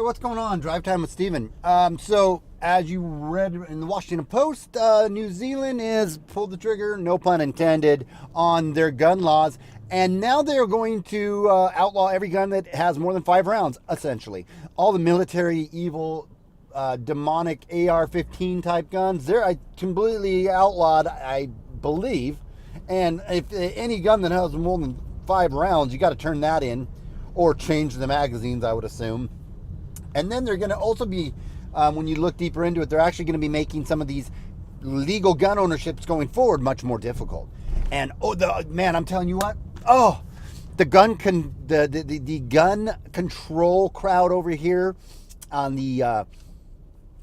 what's going on? Drive Time with Steven. So, as you read in the Washington Post, New Zealand is pulled the trigger, no pun intended, on their gun laws. And now they're going to outlaw every gun that has more than 5 rounds, essentially. All the military, evil, demonic AR-15 type guns, they're completely outlawed, I believe. And if any gun that has more than 5 rounds, you got to turn that in or change the magazines, I would assume. And then they're going to also be, when you look deeper into it, they're actually going to be making some of these legal gun ownerships going forward much more difficult. And man, I'm telling you what, the gun gun control crowd over here on the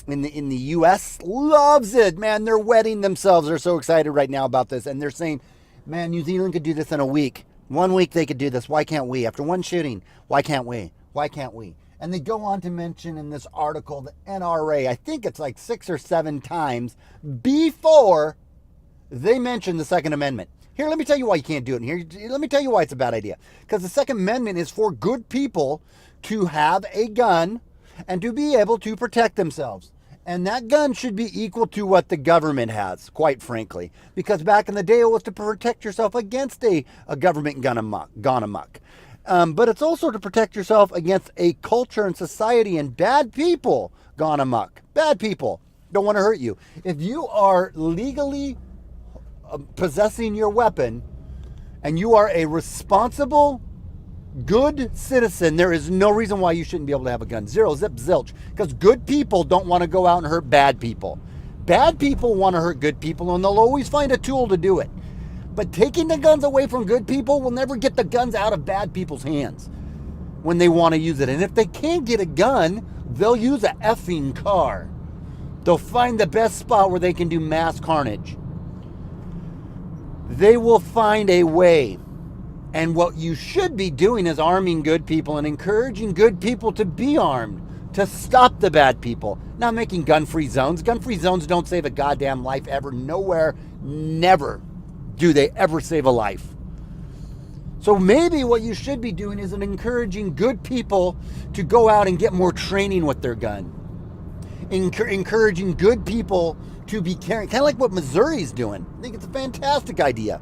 in the U.S. loves it, man. They're wetting themselves. They're so excited right now about this, and they're saying, man, New Zealand could do this in a week. 1 week they could do this. Why can't we? After one shooting, why can't we? Why can't we? And they go on to mention in this article the NRA, I think it's like 6 or 7 times before they mention the Second Amendment. Here, let me tell you why you can't do it. Here, let me tell you why it's a bad idea. Because the Second Amendment is for good people to have a gun and to be able to protect themselves. And that gun should be equal to what the government has, quite frankly. Because back in the day, it was to protect yourself against a government gone amok. But it's also to protect yourself against a culture and society and bad people gone amok. Bad people don't want to hurt you. If you are legally possessing your weapon and you are a responsible, good citizen, there is no reason why you shouldn't be able to have a gun. Zero, zip, zilch. Because good people don't want to go out and hurt bad people. Bad people want to hurt good people, and they'll always find a tool to do it. But taking the guns away from good people will never get the guns out of bad people's hands when they want to use it. And if they can't get a gun, they'll use a effing car. They'll find the best spot where they can do mass carnage. They will find a way. And what you should be doing is arming good people and encouraging good people to be armed, to stop the bad people. Not making gun-free zones. Gun-free zones don't save a goddamn life ever. Nowhere, never do they ever save a life. So maybe what you should be doing is encouraging good people to go out and get more training with their gun. Encouraging good people to be carrying, kind of like what Missouri's doing. I think it's a fantastic idea.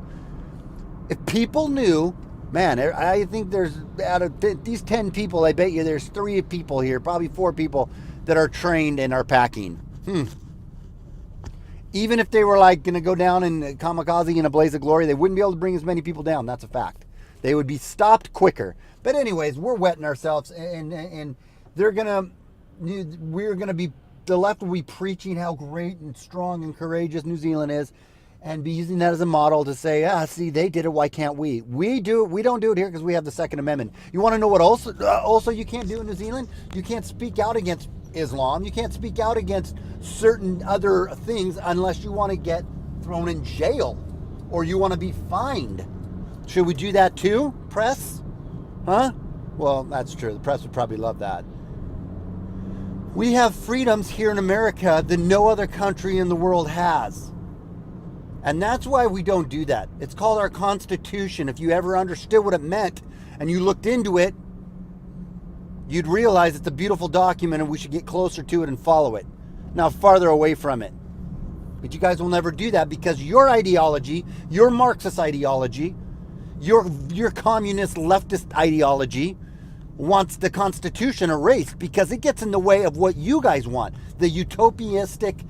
If people knew, man, I think there's, out of these 10 people, I bet you there's 3 people here, probably 4 people that are trained and are packing. Even if they were like going to go down in kamikaze in a blaze of glory, they wouldn't be able to bring as many people down. That's a fact. They would be stopped quicker. But anyways, we're wetting ourselves, and we're going to be, the left will be preaching how great and strong and courageous New Zealand is, and be using that as a model to say, see, they did it, why can't we? We don't do it here because we have the Second Amendment. You want to know what also you can't do in New Zealand? You can't speak out against Islam. You can't speak out against certain other things unless you want to get thrown in jail or you want to be fined. Should we do that too, press? Huh? Well, that's true. The press would probably love that. We have freedoms here in America that no other country in the world has. And that's why we don't do that. It's called our Constitution. If you ever understood what it meant and you looked into it, you'd realize it's a beautiful document and we should get closer to it and follow it, not farther away from it. But you guys will never do that because your ideology, your Marxist ideology, your communist leftist ideology wants the Constitution erased because it gets in the way of what you guys want, the utopianistic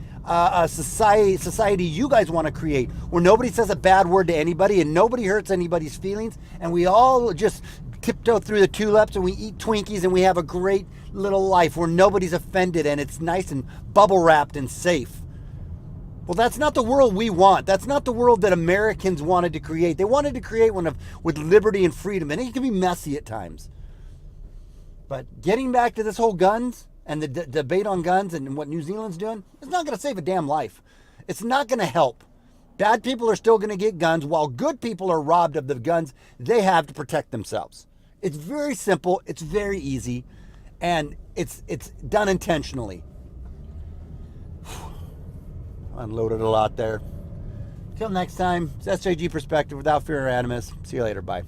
society you guys want to create, where nobody says a bad word to anybody and nobody hurts anybody's feelings, and we all just tiptoe through the tulips and we eat Twinkies and we have a great little life where nobody's offended and it's nice and bubble wrapped and safe. Well, that's not the world we want. That's not the world that Americans wanted to create. They wanted to create one with liberty and freedom, and it can be messy at times. But getting back to this whole guns and the debate on guns and what New Zealand's doing, it's not going to save a damn life. It's not going to help. Bad people are still going to get guns while good people are robbed of the guns they have to protect themselves. It's very simple. It's very easy. And it's done intentionally. Unloaded a lot there. Till next time, it's SJG Perspective without fear or animus. See you later. Bye.